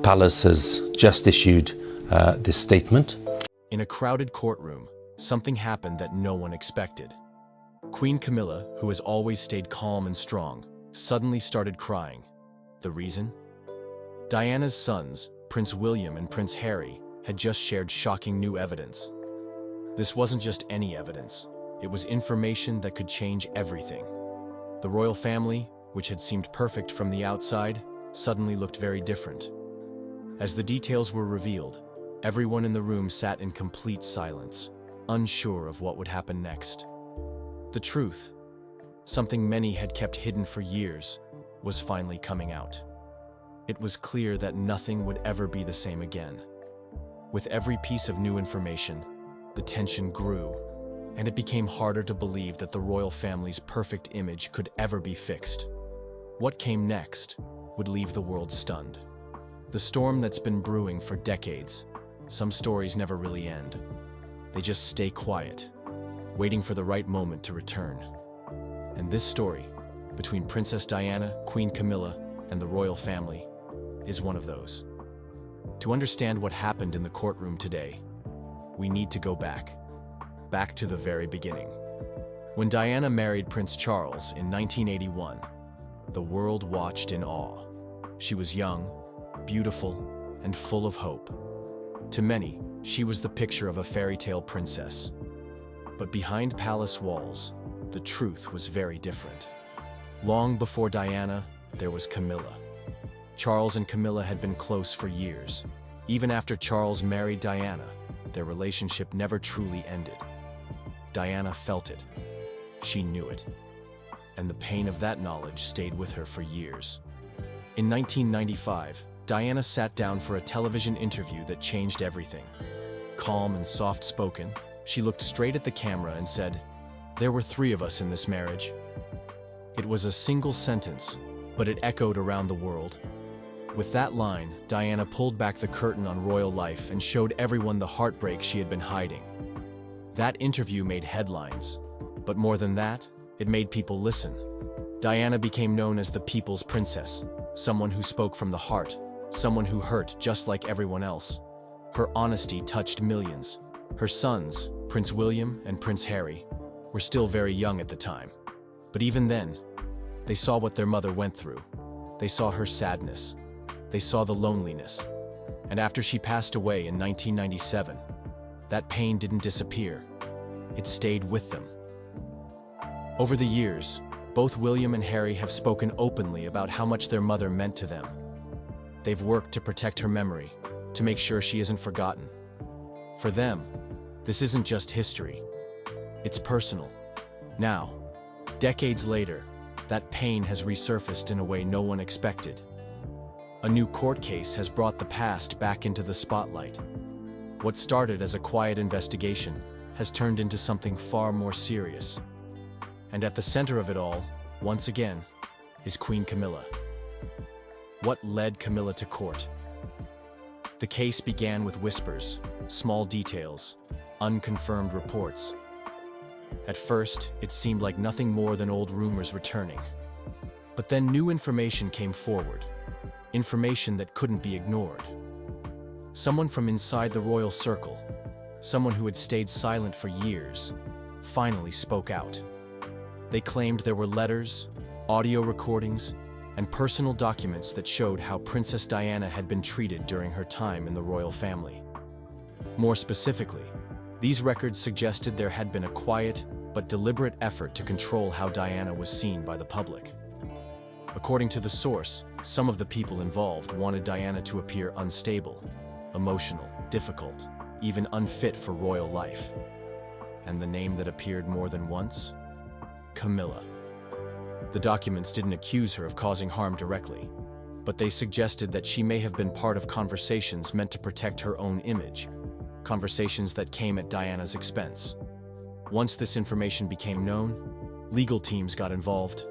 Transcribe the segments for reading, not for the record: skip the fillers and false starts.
palace has just issued this statement. In a crowded courtroom, something happened that no one expected. Queen Camilla, who has always stayed calm and strong, suddenly started crying. The reason? Diana's sons, Prince William and Prince Harry, had just shared shocking new evidence. This wasn't just any evidence. It was information that could change everything. The royal family, which had seemed perfect from the outside, suddenly looked very different. As the details were revealed, everyone in the room sat in complete silence, unsure of what would happen next. The truth, something many had kept hidden for years, was finally coming out. It was clear that nothing would ever be the same again. With every piece of new information, the tension grew, and it became harder to believe that the royal family's perfect image could ever be fixed. What came next would leave the world stunned. The storm that's been brewing for decades. Some stories never really end. They just stay quiet, waiting for the right moment to return. And this story, between Princess Diana, Queen Camilla, and the royal family, is one of those. To understand what happened in the courtroom today, we need to go back to the very beginning. When Diana married Prince Charles in 1981, the world watched in awe. She was young, beautiful, and full of hope. To many, she was the picture of a fairy tale princess. But behind palace walls, the truth was very different. Long before Diana, there was Camilla. Charles and Camilla had been close for years. Even after Charles married Diana, their relationship never truly ended. Diana felt it. She knew it. And the pain of that knowledge stayed with her for years. In 1995, Diana sat down for a television interview that changed everything. Calm and soft-spoken, she looked straight at the camera and said, "There were 3 of us in this marriage." It was a single sentence, but it echoed around the world. With that line, Diana pulled back the curtain on royal life and showed everyone the heartbreak she had been hiding. That interview made headlines, but more than that, it made people listen. Diana became known as the people's princess, someone who spoke from the heart, someone who hurt just like everyone else. Her honesty touched millions. Her sons, Prince William and Prince Harry, were still very young at the time. But even then, they saw what their mother went through. They saw her sadness. They saw the loneliness. And after she passed away in 1997, that pain didn't disappear. It stayed with them. Over the years, both William and Harry have spoken openly about how much their mother meant to them. They've worked to protect her memory, to make sure she isn't forgotten. For them, this isn't just history. It's personal. Now, decades later, that pain has resurfaced in a way no one expected. A new court case has brought the past back into the spotlight. What started as a quiet investigation has turned into something far more serious. And at the center of it all, once again, is Queen Camilla. What led Camilla to court? The case began with whispers, small details, unconfirmed reports. At first, it seemed like nothing more than old rumors returning. But then new information came forward. Information that couldn't be ignored. Someone from inside the royal circle, someone who had stayed silent for years, finally spoke out. They claimed there were letters, audio recordings, and personal documents that showed how Princess Diana had been treated during her time in the royal family. More specifically, these records suggested there had been a quiet but deliberate effort to control how Diana was seen by the public. According to the source, some of the people involved wanted Diana to appear unstable, emotional, difficult, even unfit for royal life. And the name that appeared more than once? Camilla. The documents didn't accuse her of causing harm directly, but they suggested that she may have been part of conversations meant to protect her own image, conversations that came at Diana's expense. Once this information became known, legal teams got involved.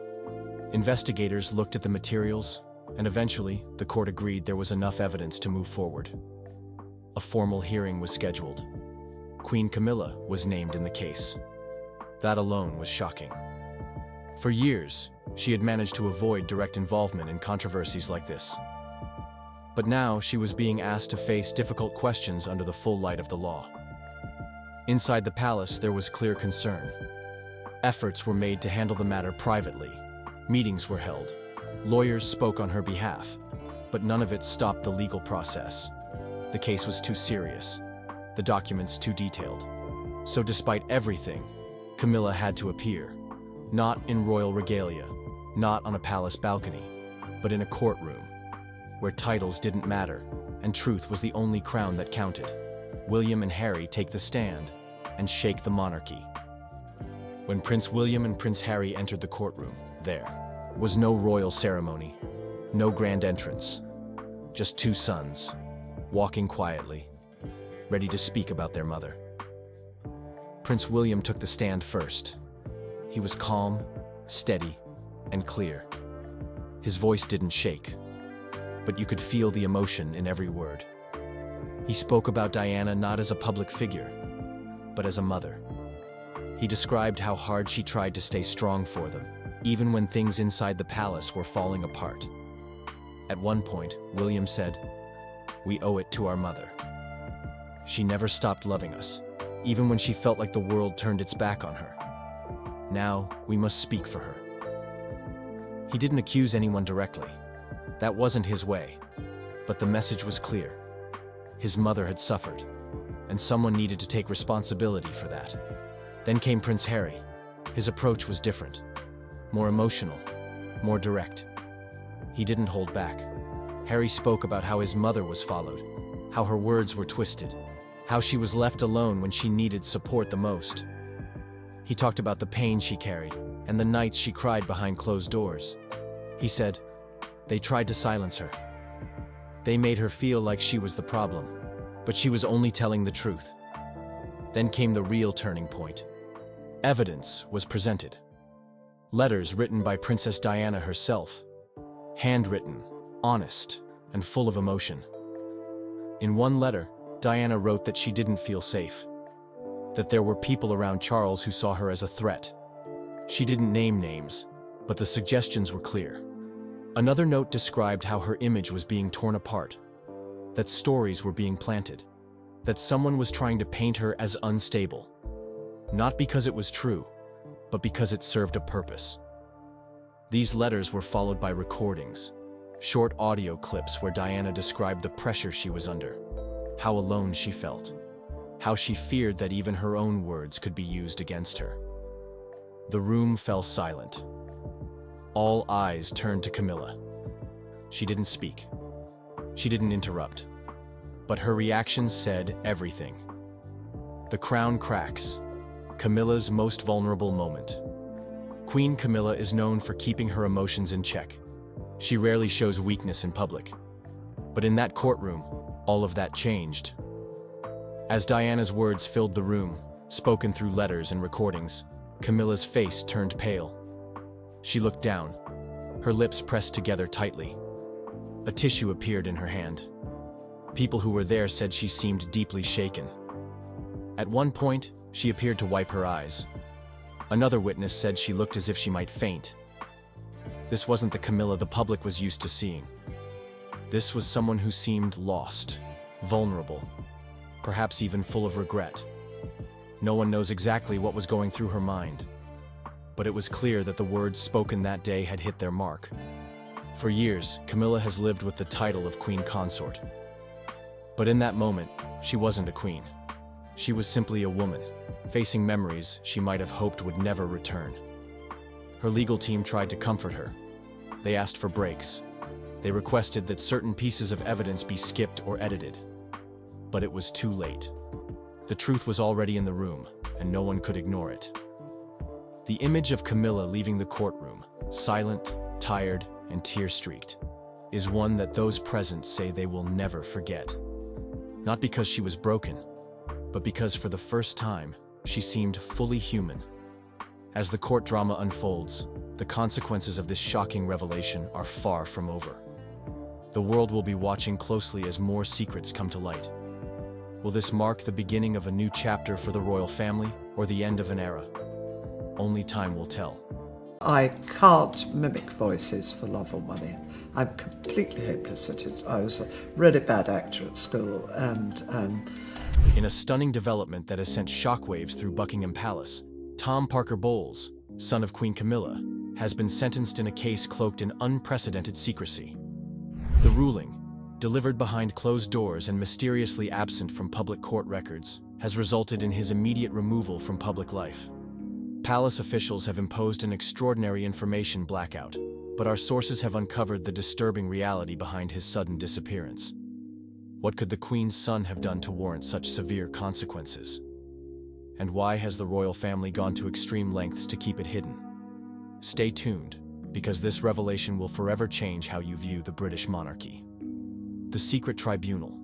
Investigators looked at the materials, and eventually, the court agreed there was enough evidence to move forward. A formal hearing was scheduled. Queen Camilla was named in the case. That alone was shocking. For years, she had managed to avoid direct involvement in controversies like this. But now she was being asked to face difficult questions under the full light of the law. Inside the palace, there was clear concern. Efforts were made to handle the matter privately. Meetings were held. Lawyers spoke on her behalf. But none of it stopped the legal process. The case was too serious. The documents too detailed. So despite everything, Camilla had to appear. Not in royal regalia, not on a palace balcony, but in a courtroom, where titles didn't matter, and truth was the only crown that counted. William and Harry take the stand and shake the monarchy. When Prince William and Prince Harry entered the courtroom, there was no royal ceremony, no grand entrance, just two sons, walking quietly, ready to speak about their mother. Prince William took the stand first. He was calm, steady, and clear. His voice didn't shake, but you could feel the emotion in every word. He spoke about Diana not as a public figure, but as a mother. He described how hard she tried to stay strong for them, even when things inside the palace were falling apart. At one point, William said, "We owe it to our mother. She never stopped loving us, even when she felt like the world turned its back on her. Now, we must speak for her." He didn't accuse anyone directly. That wasn't his way. But the message was clear. His mother had suffered, and someone needed to take responsibility for that. Then came Prince Harry. His approach was different. More emotional, more direct. He didn't hold back. Harry spoke about how his mother was followed, how her words were twisted, how she was left alone when she needed support the most. He talked about the pain she carried and the nights she cried behind closed doors. He said, "They tried to silence her. They made her feel like she was the problem, but she was only telling the truth." Then came the real turning point. Evidence was presented. Letters written by Princess Diana herself. Handwritten, honest, and full of emotion. In one letter, Diana wrote that she didn't feel safe, that there were people around Charles who saw her as a threat. She didn't name names, but the suggestions were clear. Another note described how her image was being torn apart, that stories were being planted, that someone was trying to paint her as unstable, not because it was true, but because it served a purpose. These letters were followed by recordings, short audio clips where Diana described the pressure she was under, how alone she felt, how she feared that even her own words could be used against her. The room fell silent. All eyes turned to Camilla. She didn't speak. She didn't interrupt. But her reaction said everything. The crown cracks. Camilla's most vulnerable moment. Queen Camilla is known for keeping her emotions in check. She rarely shows weakness in public. But in that courtroom, all of that changed. As Diana's words filled the room, spoken through letters and recordings, Camilla's face turned pale. She looked down, her lips pressed together tightly. A tissue appeared in her hand. People who were there said she seemed deeply shaken. At one point, she appeared to wipe her eyes. Another witness said she looked as if she might faint. This wasn't the Camilla the public was used to seeing. This was someone who seemed lost, vulnerable, perhaps even full of regret. No one knows exactly what was going through her mind, but it was clear that the words spoken that day had hit their mark. For years, Camilla has lived with the title of Queen Consort. But in that moment, she wasn't a queen. She was simply a woman, facing memories she might have hoped would never return. Her legal team tried to comfort her. They asked for breaks. They requested that certain pieces of evidence be skipped or edited. But it was too late. The truth was already in the room, and no one could ignore it. The image of Camilla leaving the courtroom, silent, tired, and tear-streaked, is one that those present say they will never forget. Not because she was broken, but because for the first time, she seemed fully human. As the court drama unfolds, the consequences of this shocking revelation are far from over. The world will be watching closely as more secrets come to light. Will this mark the beginning of a new chapter for the royal family or the end of an era? Only time will tell. I can't mimic voices for love or money. I'm completely hopeless at it. I was a really bad actor at school, and In a stunning development that has sent shockwaves through Buckingham Palace, Tom Parker Bowles, son of Queen Camilla, has been sentenced in a case cloaked in unprecedented secrecy. The ruling, delivered behind closed doors and mysteriously absent from public court records, has resulted in his immediate removal from public life. Palace officials have imposed an extraordinary information blackout, but our sources have uncovered the disturbing reality behind his sudden disappearance. What could the Queen's son have done to warrant such severe consequences? And why has the royal family gone to extreme lengths to keep it hidden? Stay tuned, because this revelation will forever change how you view the British monarchy. The Secret Tribunal.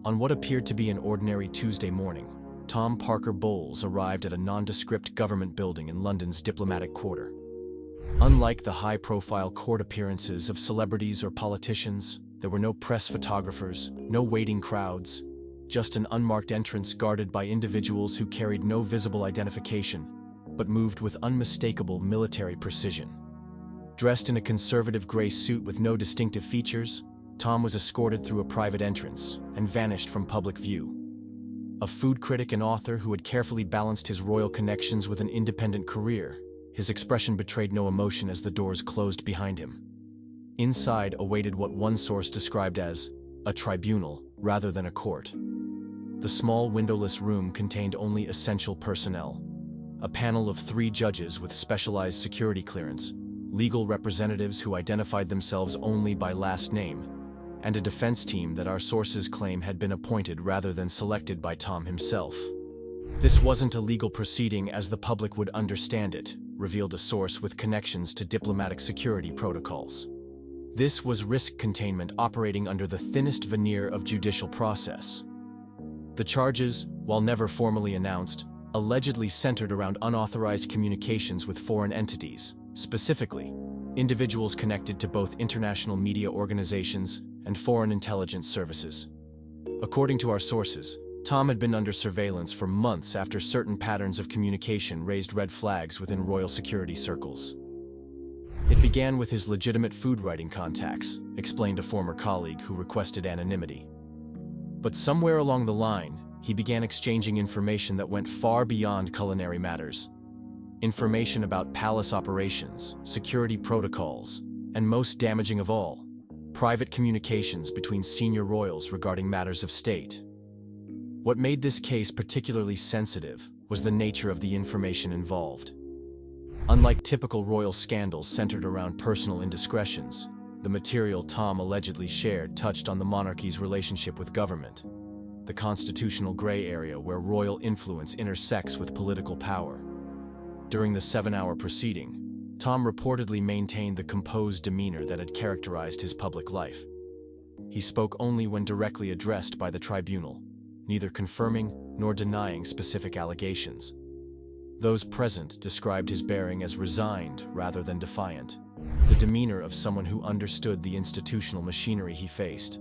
On what appeared to be an ordinary Tuesday morning, Tom Parker Bowles arrived at a nondescript government building in London's diplomatic quarter. Unlike the high-profile court appearances of celebrities or politicians, there were no press photographers, no waiting crowds, just an unmarked entrance guarded by individuals who carried no visible identification, but moved with unmistakable military precision. Dressed in a conservative gray suit with no distinctive features, Tom was escorted through a private entrance and vanished from public view. A food critic and author who had carefully balanced his royal connections with an independent career, his expression betrayed no emotion as the doors closed behind him. Inside awaited what one source described as a tribunal rather than a court. The small windowless room contained only essential personnel. A panel of 3 judges with specialized security clearance, legal representatives who identified themselves only by last name, and a defense team that our sources claim had been appointed rather than selected by Tom himself. This wasn't a legal proceeding as the public would understand it, revealed a source with connections to diplomatic security protocols. This was risk containment operating under the thinnest veneer of judicial process. The charges, while never formally announced, allegedly centered around unauthorized communications with foreign entities, specifically, individuals connected to both international media organizations and foreign intelligence services. According to our sources, Tom had been under surveillance for months after certain patterns of communication raised red flags within royal security circles. It began with his legitimate food-writing contacts, explained a former colleague who requested anonymity. But somewhere along the line, he began exchanging information that went far beyond culinary matters. Information about palace operations, security protocols, and most damaging of all, private communications between senior royals regarding matters of state. What made this case particularly sensitive was the nature of the information involved. Unlike typical royal scandals centered around personal indiscretions, the material Tom allegedly shared touched on the monarchy's relationship with government, the constitutional gray area where royal influence intersects with political power. During the 7-hour proceeding, Tom reportedly maintained the composed demeanor that had characterized his public life. He spoke only when directly addressed by the tribunal, neither confirming nor denying specific allegations. Those present described his bearing as resigned rather than defiant, the demeanor of someone who understood the institutional machinery he faced.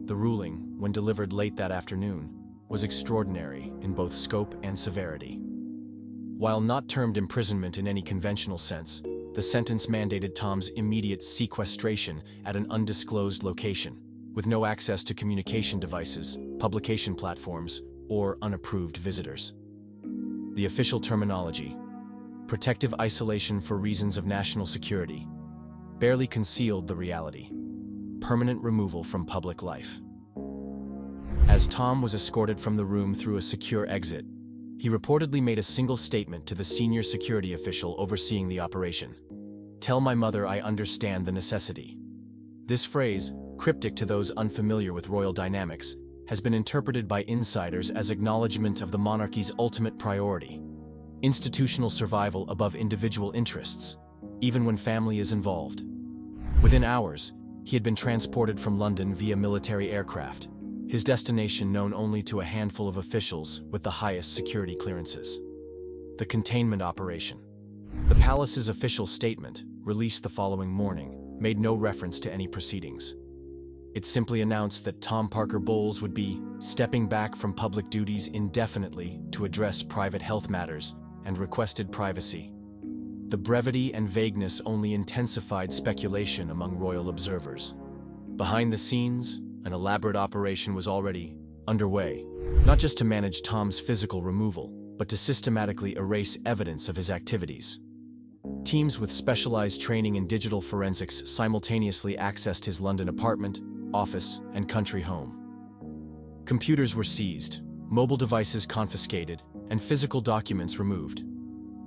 The ruling, when delivered late that afternoon, was extraordinary in both scope and severity. While not termed imprisonment in any conventional sense, the sentence mandated Tom's immediate sequestration at an undisclosed location, with no access to communication devices, publication platforms, or unapproved visitors. The official terminology, protective isolation for reasons of national security, barely concealed the reality: permanent removal from public life. As Tom was escorted from the room through a secure exit, he reportedly made a single statement to the senior security official overseeing the operation. "Tell my mother I understand the necessity." This phrase, cryptic to those unfamiliar with royal dynamics, has been interpreted by insiders as acknowledgement of the monarchy's ultimate priority: institutional survival above individual interests, even when family is involved. Within hours, he had been transported from London via military aircraft, his destination known only to a handful of officials with the highest security clearances. The containment operation. The palace's official statement, released the following morning, made no reference to any proceedings. It simply announced that Tom Parker Bowles would be stepping back from public duties indefinitely to address private health matters and requested privacy. The brevity and vagueness only intensified speculation among royal observers. Behind the scenes, an elaborate operation was already underway, not just to manage Tom's physical removal, but to systematically erase evidence of his activities. Teams with specialized training in digital forensics simultaneously accessed his London apartment, office, and country home. Computers were seized, mobile devices confiscated, and physical documents removed.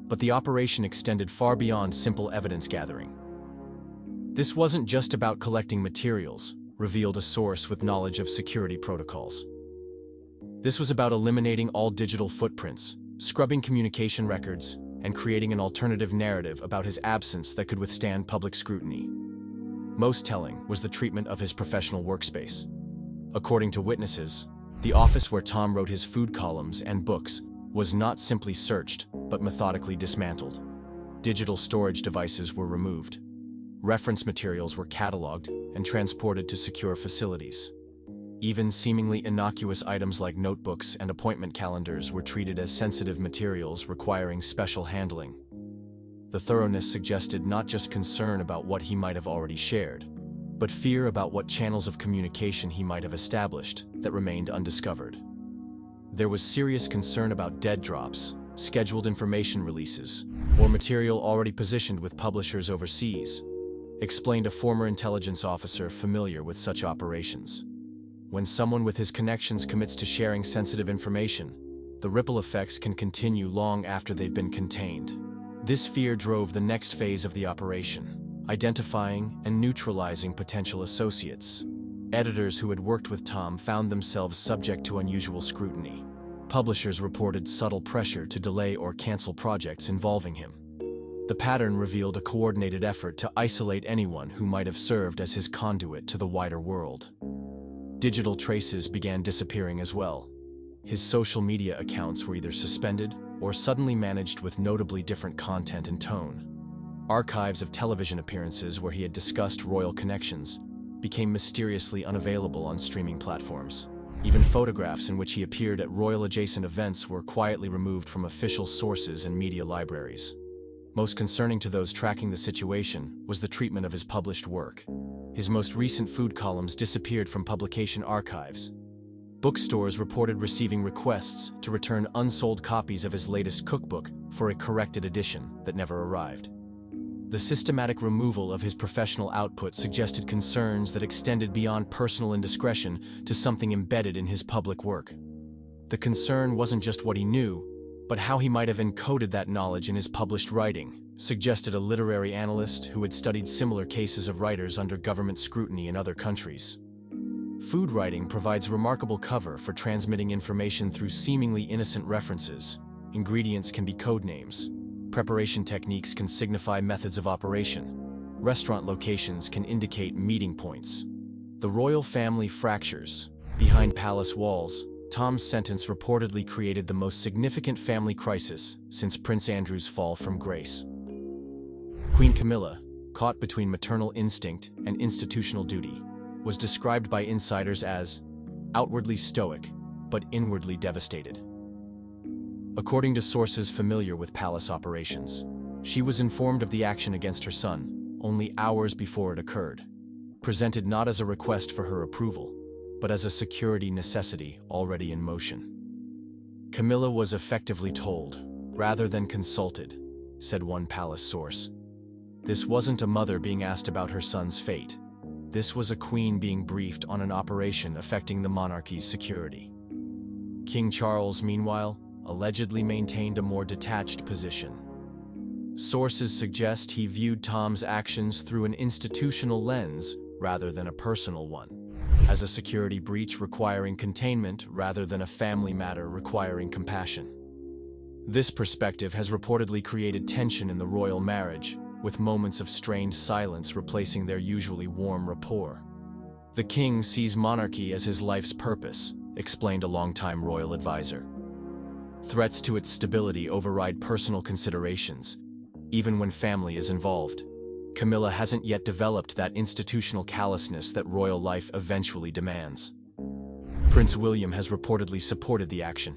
But the operation extended far beyond simple evidence gathering. This wasn't just about collecting materials, revealed a source with knowledge of security protocols. This was about eliminating all digital footprints, scrubbing communication records, and creating an alternative narrative about his absence that could withstand public scrutiny. Most telling was the treatment of his professional workspace. According to witnesses, the office where Tom wrote his food columns and books was not simply searched, but methodically dismantled. Digital storage devices were removed. Reference materials were cataloged and transported to secure facilities. Even seemingly innocuous items like notebooks and appointment calendars were treated as sensitive materials requiring special handling. The thoroughness suggested not just concern about what he might have already shared, but fear about what channels of communication he might have established that remained undiscovered. There was serious concern about dead drops, scheduled information releases, or material already positioned with publishers overseas, explained a former intelligence officer familiar with such operations. When someone with his connections commits to sharing sensitive information, the ripple effects can continue long after they've been contained. This fear drove the next phase of the operation, identifying and neutralizing potential associates. Editors who had worked with Tom found themselves subject to unusual scrutiny. Publishers reported subtle pressure to delay or cancel projects involving him. The pattern revealed a coordinated effort to isolate anyone who might have served as his conduit to the wider world. Digital traces began disappearing as well. His social media accounts were either suspended or suddenly managed with notably different content and tone. Archives of television appearances where he had discussed royal connections became mysteriously unavailable on streaming platforms. Even photographs in which he appeared at royal-adjacent events were quietly removed from official sources and media libraries. Most concerning to those tracking the situation was the treatment of his published work. His most recent food columns disappeared from publication archives. Bookstores reported receiving requests to return unsold copies of his latest cookbook for a corrected edition that never arrived. The systematic removal of his professional output suggested concerns that extended beyond personal indiscretion to something embedded in his public work. The concern wasn't just what he knew, but how he might have encoded that knowledge in his published writing, suggested a literary analyst who had studied similar cases of writers under government scrutiny in other countries. Food writing provides remarkable cover for transmitting information through seemingly innocent references. Ingredients can be code names. Preparation techniques can signify methods of operation. Restaurant locations can indicate meeting points. The royal family fractures. Behind palace walls, Tom's sentence reportedly created the most significant family crisis since Prince Andrew's fall from grace. Queen Camilla, caught between maternal instinct and institutional duty, was described by insiders as outwardly stoic, but inwardly devastated. According to sources familiar with palace operations, she was informed of the action against her son only hours before it occurred, presented not as a request for her approval, but as a security necessity already in motion. Camilla was effectively told, rather than consulted, said one palace source. This wasn't a mother being asked about her son's fate. This was a queen being briefed on an operation affecting the monarchy's security. King Charles, meanwhile, allegedly maintained a more detached position. Sources suggest he viewed Tom's actions through an institutional lens rather than a personal one, as a security breach requiring containment rather than a family matter requiring compassion. This perspective has reportedly created tension in the royal marriage, with moments of strained silence replacing their usually warm rapport. The king sees monarchy as his life's purpose, explained a longtime royal advisor. Threats to its stability override personal considerations, even when family is involved. Camilla hasn't yet developed that institutional callousness that royal life eventually demands. Prince William has reportedly supported the action,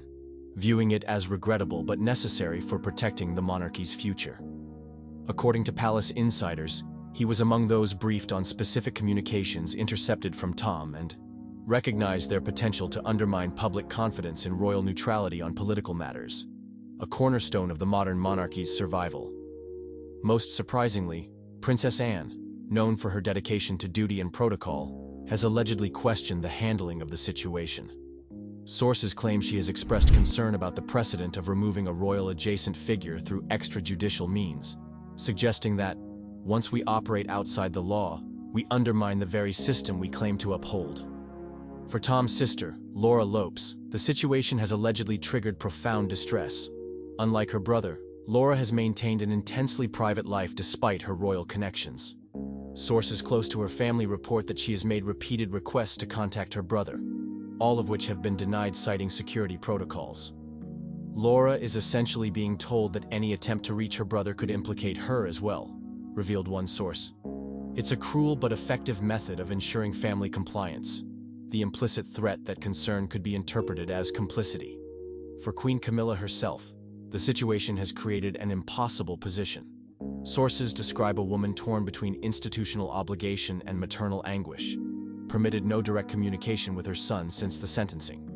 viewing it as regrettable but necessary for protecting the monarchy's future. According to palace insiders, he was among those briefed on specific communications intercepted from Tom and recognized their potential to undermine public confidence in royal neutrality on political matters, a cornerstone of the modern monarchy's survival. Most surprisingly, Princess Anne, known for her dedication to duty and protocol, has allegedly questioned the handling of the situation. Sources claim she has expressed concern about the precedent of removing a royal-adjacent figure through extrajudicial means, suggesting that, once we operate outside the law, we undermine the very system we claim to uphold. For Tom's sister, Laura Lopes, the situation has allegedly triggered profound distress. Unlike her brother, Laura has maintained an intensely private life despite her royal connections. Sources close to her family report that she has made repeated requests to contact her brother, all of which have been denied citing security protocols. Laura is essentially being told that any attempt to reach her brother could implicate her as well, revealed one source. It's a cruel but effective method of ensuring family compliance, the implicit threat that concern could be interpreted as complicity. For Queen Camilla herself, the situation has created an impossible position. Sources describe a woman torn between institutional obligation and maternal anguish, permitted no direct communication with her son since the sentencing.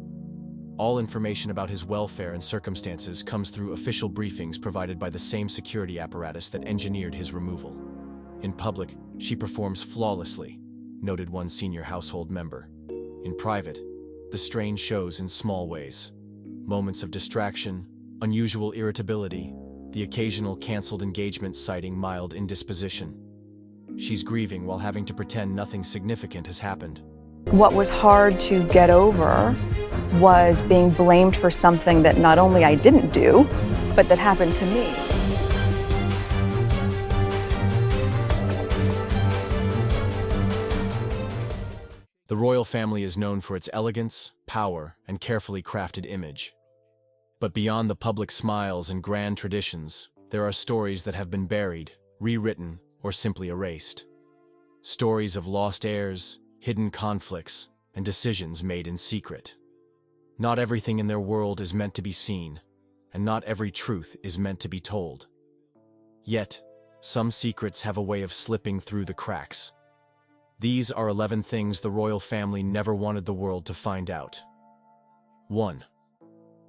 All information about his welfare and circumstances comes through official briefings provided by the same security apparatus that engineered his removal. In public, she performs flawlessly, noted one senior household member. In private, the strain shows in small ways. Moments of distraction, unusual irritability, the occasional canceled engagement citing mild indisposition. She's grieving while having to pretend nothing significant has happened. What was hard to get over was being blamed for something that not only I didn't do, but that happened to me. The royal family is known for its elegance, power, and carefully crafted image. But beyond the public smiles and grand traditions, there are stories that have been buried, rewritten, or simply erased. Stories of lost heirs, hidden conflicts, and decisions made in secret. Not everything in their world is meant to be seen, and not every truth is meant to be told. Yet, some secrets have a way of slipping through the cracks. These are 11 things the royal family never wanted the world to find out. 1.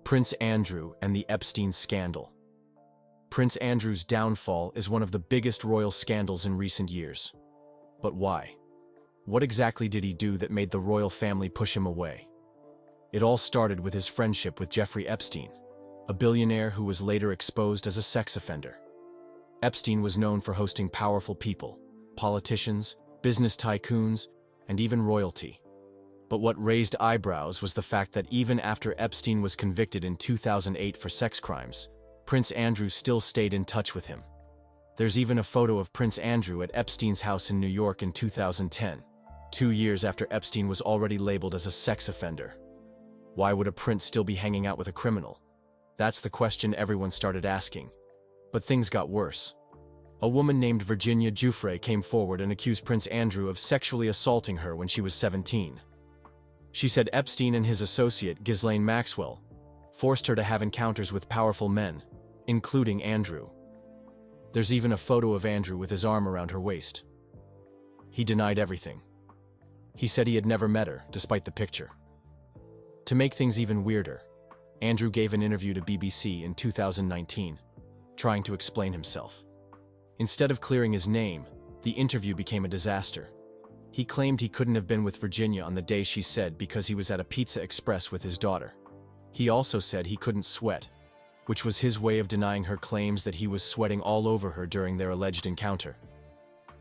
Prince Andrew and the Epstein scandal. Prince Andrew's downfall is one of the biggest royal scandals in recent years. But why? What exactly did he do that made the royal family push him away? It all started with his friendship with Jeffrey Epstein, a billionaire who was later exposed as a sex offender. Epstein was known for hosting powerful people, politicians, business tycoons, and even royalty. But what raised eyebrows was the fact that even after Epstein was convicted in 2008 for sex crimes, Prince Andrew still stayed in touch with him. There's even a photo of Prince Andrew at Epstein's house in New York in 2010, 2 years after Epstein was already labeled as a sex offender. Why would a prince still be hanging out with a criminal? That's the question everyone started asking. But things got worse. A woman named Virginia Giuffre came forward and accused Prince Andrew of sexually assaulting her when she was 17. She said Epstein and his associate, Ghislaine Maxwell, forced her to have encounters with powerful men, including Andrew. There's even a photo of Andrew with his arm around her waist. He denied everything. He said he had never met her, despite the picture. To make things even weirder, Andrew gave an interview to BBC in 2019, trying to explain himself. Instead of clearing his name, the interview became a disaster. He claimed he couldn't have been with Virginia on the day she said because he was at a Pizza Express with his daughter. He also said he couldn't sweat, which was his way of denying her claims that he was sweating all over her during their alleged encounter.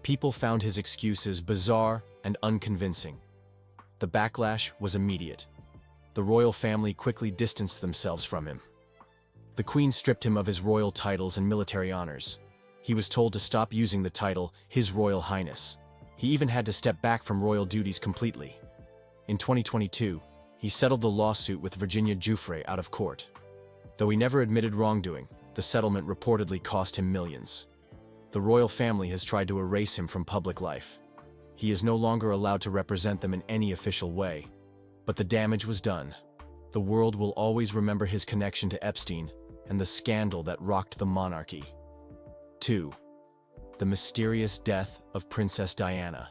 People found his excuses bizarre and unconvincing. The backlash was immediate. The royal family quickly distanced themselves from him. The Queen stripped him of his royal titles and military honors. He was told to stop using the title His Royal Highness. He even had to step back from royal duties completely. In 2022, he settled the lawsuit with Virginia Giuffre out of court. Though he never admitted wrongdoing, the settlement reportedly cost him millions. The royal family has tried to erase him from public life. He is no longer allowed to represent them in any official way. But the damage was done. The world will always remember his connection to Epstein and the scandal that rocked the monarchy. 2. the mysterious death of Princess Diana.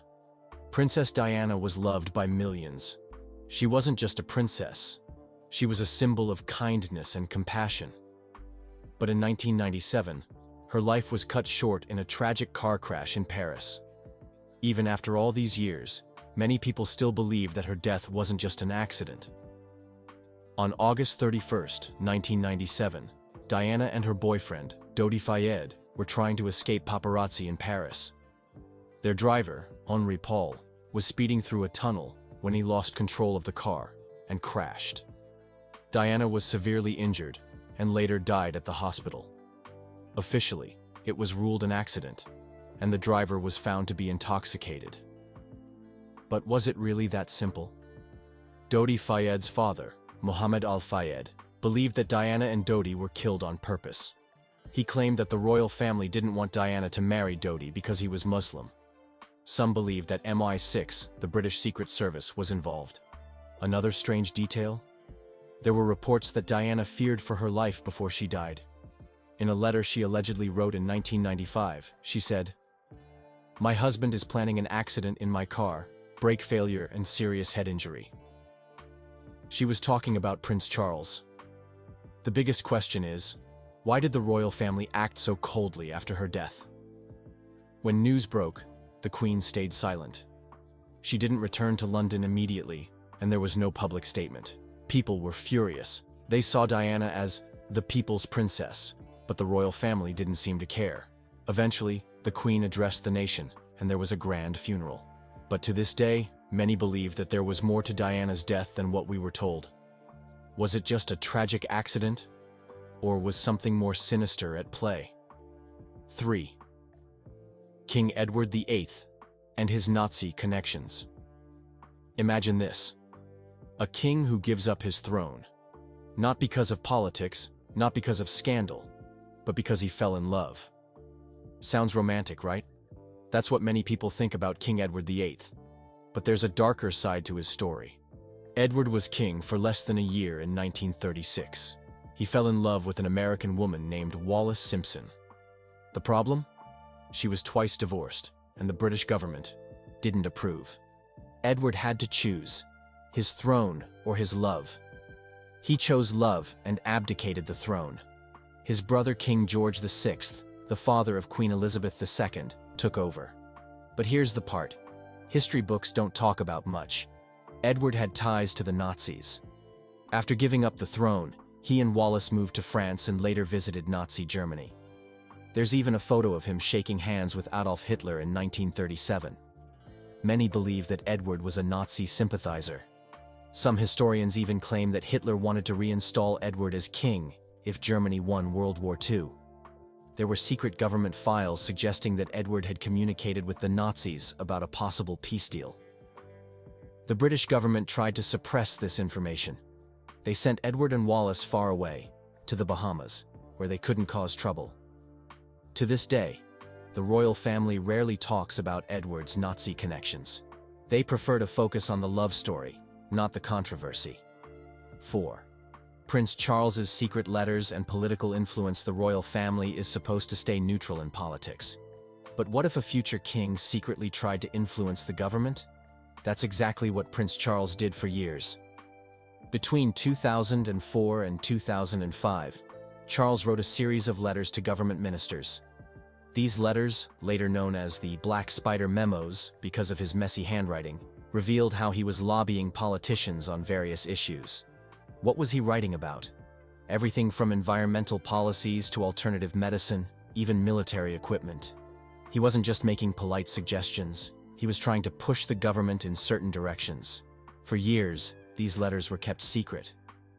Princess Diana was loved by millions. She wasn't just a princess. She was a symbol of kindness and compassion. But in 1997, her life was cut short in a tragic car crash in Paris. Even after all these years, many people still believe that her death wasn't just an accident. On August 31st, 1997, Diana and her boyfriend, Dodi Fayed, were trying to escape paparazzi in Paris. Their driver, Henri Paul, was speeding through a tunnel when he lost control of the car and crashed. Diana was severely injured and later died at the hospital. Officially, it was ruled an accident, and the driver was found to be intoxicated. But was it really that simple? Dodi Fayed's father, Mohammed Al-Fayed, believed that Diana and Dodi were killed on purpose. He claimed that the royal family didn't want Diana to marry Dodi because he was Muslim. Some believed that MI6, the British Secret Service, was involved. Another strange detail? There were reports that Diana feared for her life before she died. In a letter she allegedly wrote in 1995, she said, "My husband is planning an accident in my car, brake failure and serious head injury." She was talking about Prince Charles. The biggest question is, why did the royal family act so coldly after her death? When news broke, the Queen stayed silent. She didn't return to London immediately, and there was no public statement. People were furious. They saw Diana as the people's princess, but the royal family didn't seem to care. Eventually, the Queen addressed the nation, and there was a grand funeral. But to this day, many believe that there was more to Diana's death than what we were told. Was it just a tragic accident? Or was something more sinister at play? 3. King Edward VIII and his Nazi connections. Imagine this. A king who gives up his throne. Not because of politics, not because of scandal, but because he fell in love. Sounds romantic, right? That's what many people think about King Edward VIII. But there's a darker side to his story. Edward was king for less than a year in 1936. He fell in love with an American woman named Wallis Simpson. The problem? She was twice divorced, and the British government didn't approve. Edward had to choose his throne or his love. He chose love and abdicated the throne. His brother King George VI, the father of Queen Elizabeth II, took over. But here's the part. History books don't talk about much. Edward had ties to the Nazis. After giving up the throne, he and Wallis moved to France and later visited Nazi Germany. There's even a photo of him shaking hands with Adolf Hitler in 1937. Many believe that Edward was a Nazi sympathizer. Some historians even claim that Hitler wanted to reinstall Edward as king if Germany won World War II. There were secret government files suggesting that Edward had communicated with the Nazis about a possible peace deal. The British government tried to suppress this information. They sent Edward and Wallis far away, to the Bahamas, where they couldn't cause trouble. To this day, the royal family rarely talks about Edward's Nazi connections. They prefer to focus on the love story, not the controversy. 4. Prince Charles's secret letters and political influence. The royal family is supposed to stay neutral in politics. But what if a future king secretly tried to influence the government? That's exactly what Prince Charles did for years. Between 2004 and 2005, Charles wrote a series of letters to government ministers. These letters, later known as the Black Spider Memos because of his messy handwriting, revealed how he was lobbying politicians on various issues. What was he writing about? Everything from environmental policies to alternative medicine, even military equipment. He wasn't just making polite suggestions, he was trying to push the government in certain directions. For years, these letters were kept secret.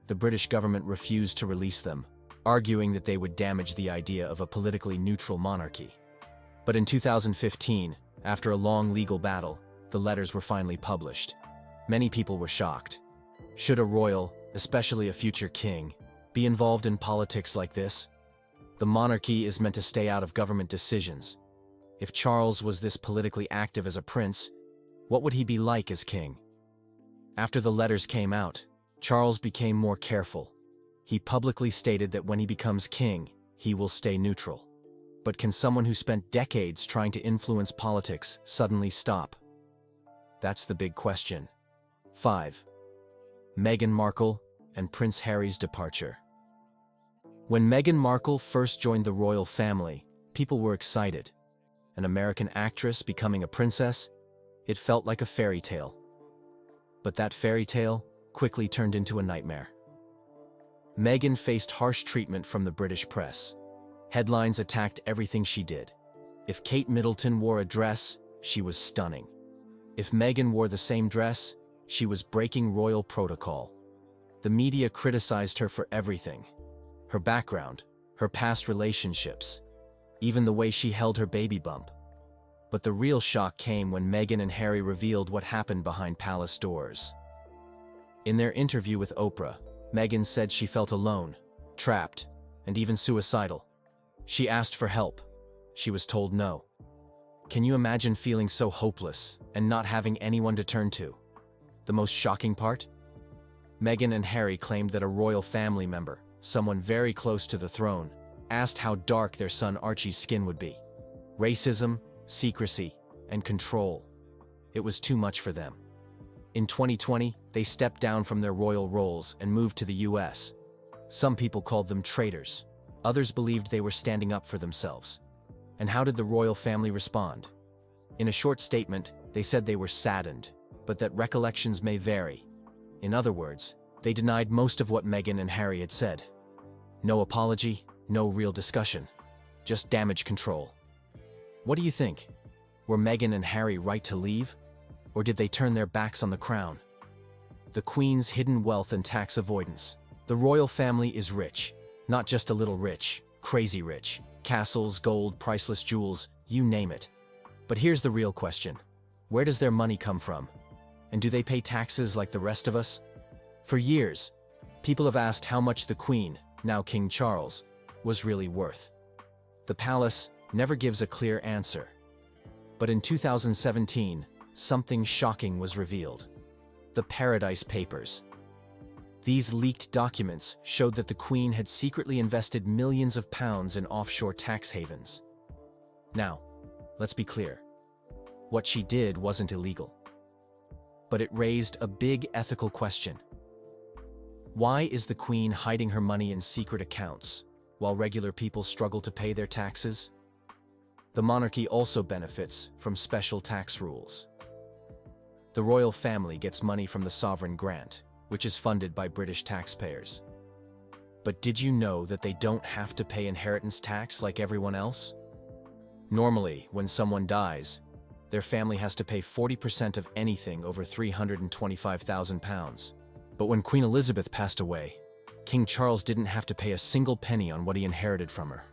The British government refused to release them, arguing that they would damage the idea of a politically neutral monarchy. But in 2015, after a long legal battle, the letters were finally published. Many people were shocked. Should a royal, especially a future king, be involved in politics like this? The monarchy is meant to stay out of government decisions. If Charles was this politically active as a prince, what would he be like as king? After the letters came out, Charles became more careful. He publicly stated that when he becomes king, he will stay neutral. But can someone who spent decades trying to influence politics suddenly stop? That's the big question. 5. Meghan Markle and Prince Harry's departure. When Meghan Markle first joined the royal family, people were excited. An American actress becoming a princess, it felt like a fairy tale. But that fairy tale quickly turned into a nightmare. Meghan faced harsh treatment from the British press. Headlines attacked everything she did. If Kate Middleton wore a dress, she was stunning. If Meghan wore the same dress, she was breaking royal protocol. The media criticized her for everything. Her background, her past relationships, even the way she held her baby bump. But the real shock came when Meghan and Harry revealed what happened behind palace doors. In their interview with Oprah, Meghan said she felt alone, trapped, and even suicidal. She asked for help. She was told no. Can you imagine feeling so hopeless and not having anyone to turn to? The most shocking part? Meghan and Harry claimed that a royal family member, someone very close to the throne, asked how dark their son Archie's skin would be. Racism, secrecy, and control. It was too much for them. In 2020, they stepped down from their royal roles and moved to the US. Some people called them traitors. Others believed they were standing up for themselves. And how did the royal family respond? In a short statement, they said they were saddened, but that recollections may vary. In other words, they denied most of what Meghan and Harry had said. No apology, no real discussion, just damage control. What do you think? Were Meghan and Harry right to leave? Or did they turn their backs on the crown? The Queen's hidden wealth and tax avoidance. The royal family is rich, not just a little rich, crazy rich. Castles, gold, priceless jewels, you name it. But here's the real question. Where does their money come from? And do they pay taxes like the rest of us? For years, people have asked how much the Queen, now King Charles, was really worth. The palace never gives a clear answer. But in 2017, something shocking was revealed. The Paradise Papers. These leaked documents showed that the Queen had secretly invested millions of pounds in offshore tax havens. Now, let's be clear. What she did wasn't illegal. But it raised a big ethical question. Why is the Queen hiding her money in secret accounts, while regular people struggle to pay their taxes? The monarchy also benefits from special tax rules. The royal family gets money from the sovereign grant, which is funded by British taxpayers. But did you know that they don't have to pay inheritance tax like everyone else? Normally, when someone dies, their family has to pay 40% of anything over £325,000. But when Queen Elizabeth passed away, King Charles didn't have to pay a single penny on what he inherited from her.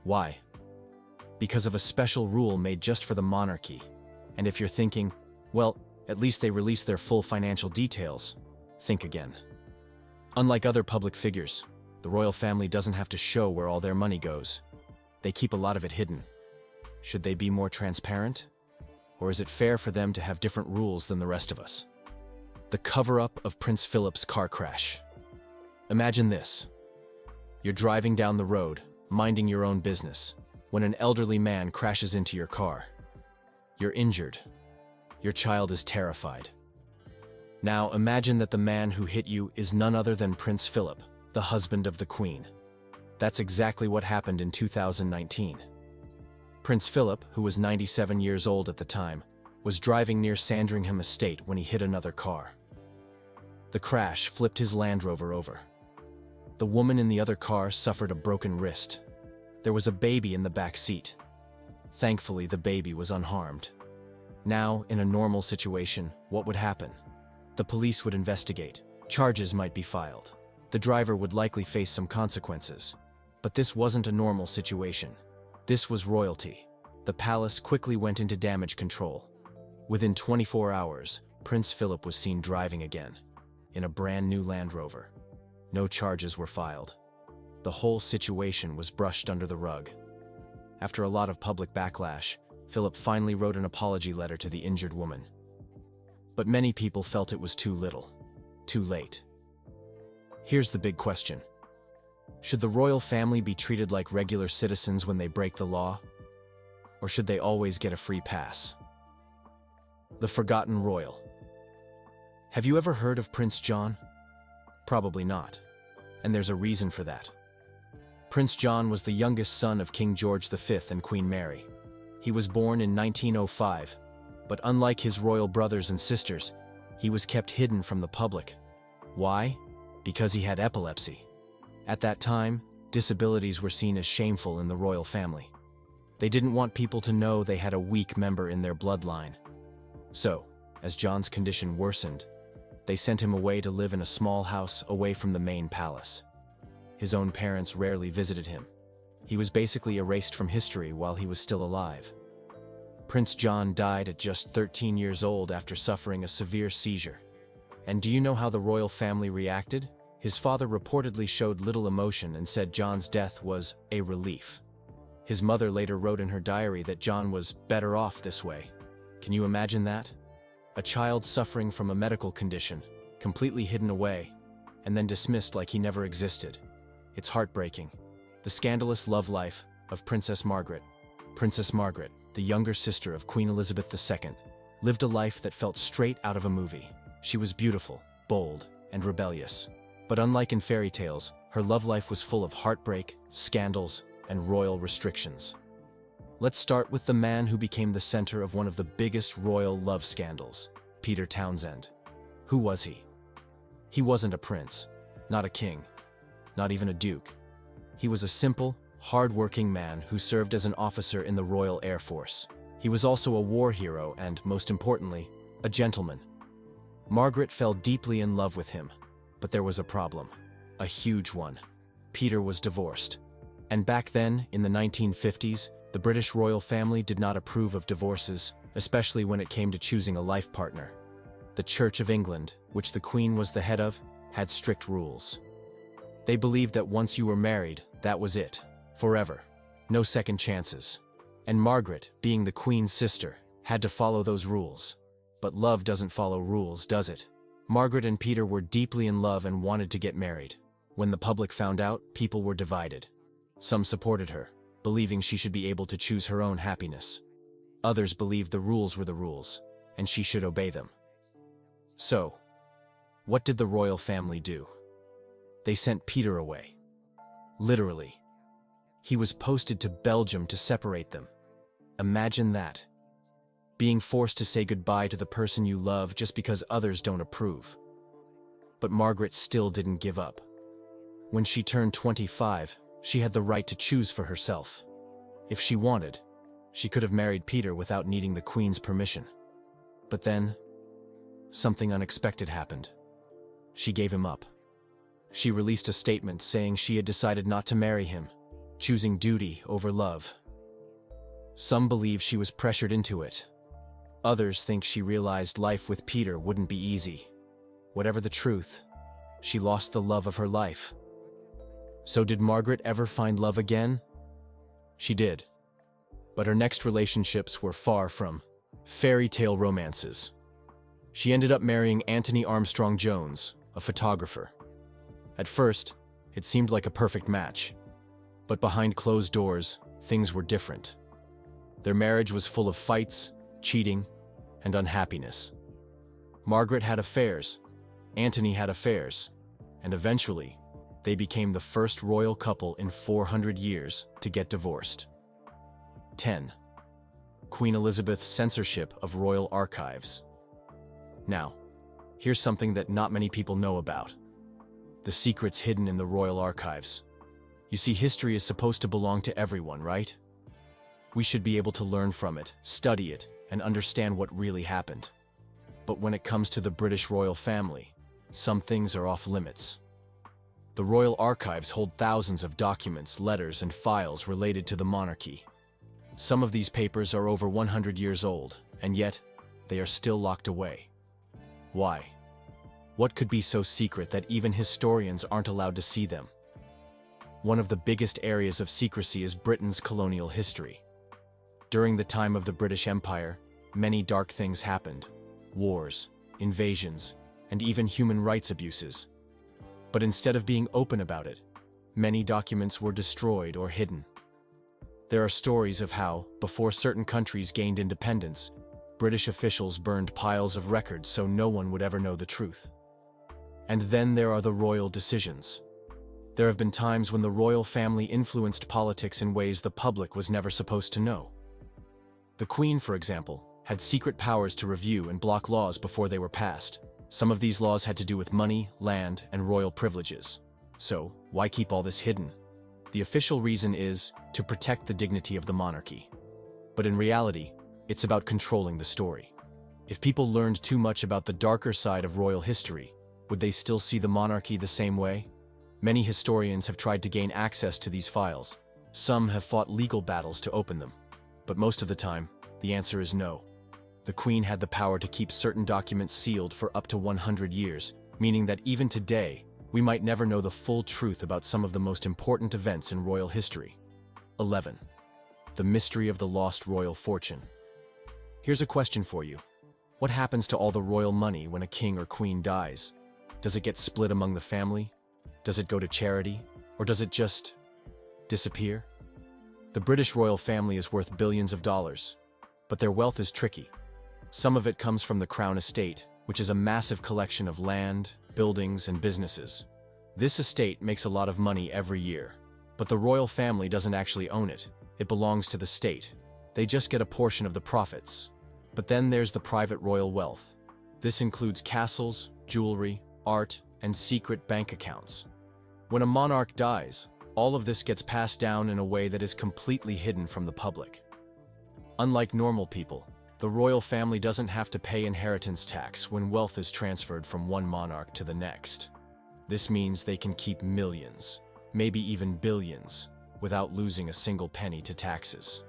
Why? Because of a special rule made just for the monarchy. And if you're thinking, well, at least they released their full financial details, think again. Unlike other public figures, the royal family doesn't have to show where all their money goes. They keep a lot of it hidden. Should they be more transparent? Or is it fair for them to have different rules than the rest of us? The cover-up of Prince Philip's car crash. Imagine this. You're driving down the road, minding your own business, when an elderly man crashes into your car. You're injured. Your child is terrified. Now imagine that the man who hit you is none other than Prince Philip, the husband of the Queen. That's exactly what happened in 2019. Prince Philip, who was 97 years old at the time, was driving near Sandringham Estate when he hit another car. The crash flipped his Land Rover over. The woman in the other car suffered a broken wrist. There was a baby in the back seat. Thankfully, the baby was unharmed. Now, in a normal situation, what would happen? The police would investigate. Charges might be filed. The driver would likely face some consequences. But this wasn't a normal situation. This was royalty. The palace quickly went into damage control. Within 24 hours, Prince Philip was seen driving again, in a brand new Land Rover. No charges were filed. The whole situation was brushed under the rug. After a lot of public backlash, Philip finally wrote an apology letter to the injured woman. But many people felt it was too little, too late. Here's the big question. Should the royal family be treated like regular citizens when they break the law? Or should they always get a free pass? The Forgotten Royal. Have you ever heard of Prince John? Probably not. And there's a reason for that. Prince John was the youngest son of King George V and Queen Mary. He was born in 1905, but unlike his royal brothers and sisters, he was kept hidden from the public. Why? Because he had epilepsy. At that time, disabilities were seen as shameful in the royal family. They didn't want people to know they had a weak member in their bloodline. So, as John's condition worsened, they sent him away to live in a small house away from the main palace. His own parents rarely visited him. He was basically erased from history while he was still alive. Prince John died at just 13 years old after suffering a severe seizure. And do you know how the royal family reacted? His father reportedly showed little emotion and said John's death was a relief. His mother later wrote in her diary that John was better off this way. Can you imagine that? A child suffering from a medical condition, completely hidden away, and then dismissed like he never existed. It's heartbreaking. The scandalous love life of Princess Margaret. Princess Margaret, the younger sister of Queen Elizabeth II, lived a life that felt straight out of a movie. She was beautiful, bold, and rebellious. But unlike in fairy tales, her love life was full of heartbreak, scandals, and royal restrictions. Let's start with the man who became the center of one of the biggest royal love scandals, Peter Townsend. Who was he? He wasn't a prince, not a king, not even a duke. He was a simple, hard-working man who served as an officer in the Royal Air Force. He was also a war hero and, most importantly, a gentleman. Margaret fell deeply in love with him, but there was a problem, a huge one. Peter was divorced. And back then, in the 1950s, the British royal family did not approve of divorces, especially when it came to choosing a life partner. The Church of England, which the Queen was the head of, had strict rules. They believed that once you were married, that was it, forever. No second chances. And Margaret, being the Queen's sister, had to follow those rules. But love doesn't follow rules, does it? Margaret and Peter were deeply in love and wanted to get married. When the public found out, people were divided. Some supported her, believing she should be able to choose her own happiness. Others believed the rules were the rules, and she should obey them. So, what did the royal family do? They sent Peter away. Literally. He was posted to Belgium to separate them. Imagine that. Being forced to say goodbye to the person you love just because others don't approve. But Margaret still didn't give up. When she turned 25, she had the right to choose for herself. If she wanted, she could have married Peter without needing the Queen's permission. But then, something unexpected happened. She gave him up. She released a statement saying she had decided not to marry him, choosing duty over love. Some believe she was pressured into it. Others think she realized life with Peter wouldn't be easy. Whatever the truth, she lost the love of her life. So did Margaret ever find love again? She did. But her next relationships were far from fairy tale romances. She ended up marrying Anthony Armstrong Jones, a photographer. At first, it seemed like a perfect match. But behind closed doors, things were different. Their marriage was full of fights, cheating, and unhappiness. Margaret had affairs, Anthony had affairs, and eventually, they became the first royal couple in 400 years to get divorced. 10. Queen Elizabeth's censorship of royal archives. Now, here's something that not many people know about. The secrets hidden in the royal archives. You see, history is supposed to belong to everyone, right? We should be able to learn from it, study it, and understand what really happened. But when it comes to the British royal family, some things are off limits. The royal archives hold thousands of documents, letters, and files related to the monarchy. Some of these papers are over 100 years old, and yet, they are still locked away. Why? What could be so secret that even historians aren't allowed to see them? One of the biggest areas of secrecy is Britain's colonial history. During the time of the British Empire, many dark things happened. Wars, invasions, and even human rights abuses. But instead of being open about it, many documents were destroyed or hidden. There are stories of how, before certain countries gained independence, British officials burned piles of records so no one would ever know the truth. And then there are the royal decisions. There have been times when the royal family influenced politics in ways the public was never supposed to know. The Queen, for example, had secret powers to review and block laws before they were passed. Some of these laws had to do with money, land, and royal privileges. So, why keep all this hidden? The official reason is to protect the dignity of the monarchy. But in reality, it's about controlling the story. If people learned too much about the darker side of royal history, would they still see the monarchy the same way? Many historians have tried to gain access to these files. Some have fought legal battles to open them. But most of the time, the answer is no. The Queen had the power to keep certain documents sealed for up to 100 years, meaning that even today, we might never know the full truth about some of the most important events in royal history. 11. The mystery of the lost royal fortune. Here's a question for you. What happens to all the royal money when a king or queen dies? Does it get split among the family? Does it go to charity? Or does it just disappear? The British royal family is worth billions of dollars, but their wealth is tricky. Some of it comes from the Crown Estate, which is a massive collection of land, buildings, and businesses. This estate makes a lot of money every year, but the royal family doesn't actually own it. It belongs to the state. They just get a portion of the profits. But then there's the private royal wealth. This includes castles, jewelry, art, and secret bank accounts. When a monarch dies, all of this gets passed down in a way that is completely hidden from the public. Unlike normal people, the royal family doesn't have to pay inheritance tax when wealth is transferred from one monarch to the next. This means they can keep millions, maybe even billions, without losing a single penny to taxes.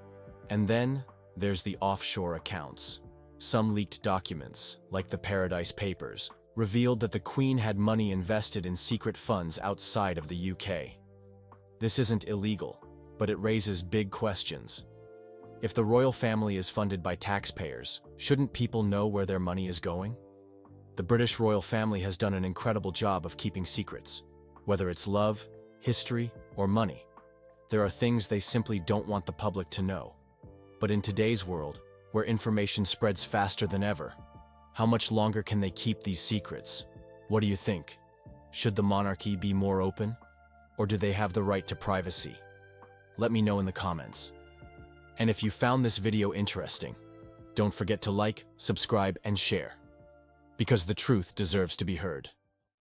And then, there's the offshore accounts. Some leaked documents, like the Paradise Papers, revealed that the Queen had money invested in secret funds outside of the UK. This isn't illegal, but it raises big questions. If the royal family is funded by taxpayers, shouldn't people know where their money is going? The British royal family has done an incredible job of keeping secrets. Whether it's love, history, or money, there are things they simply don't want the public to know. But in today's world, where information spreads faster than ever, how much longer can they keep these secrets? What do you think? Should the monarchy be more open? Or do they have the right to privacy? Let me know in the comments. And if you found this video interesting, don't forget to like, subscribe, and share. Because the truth deserves to be heard.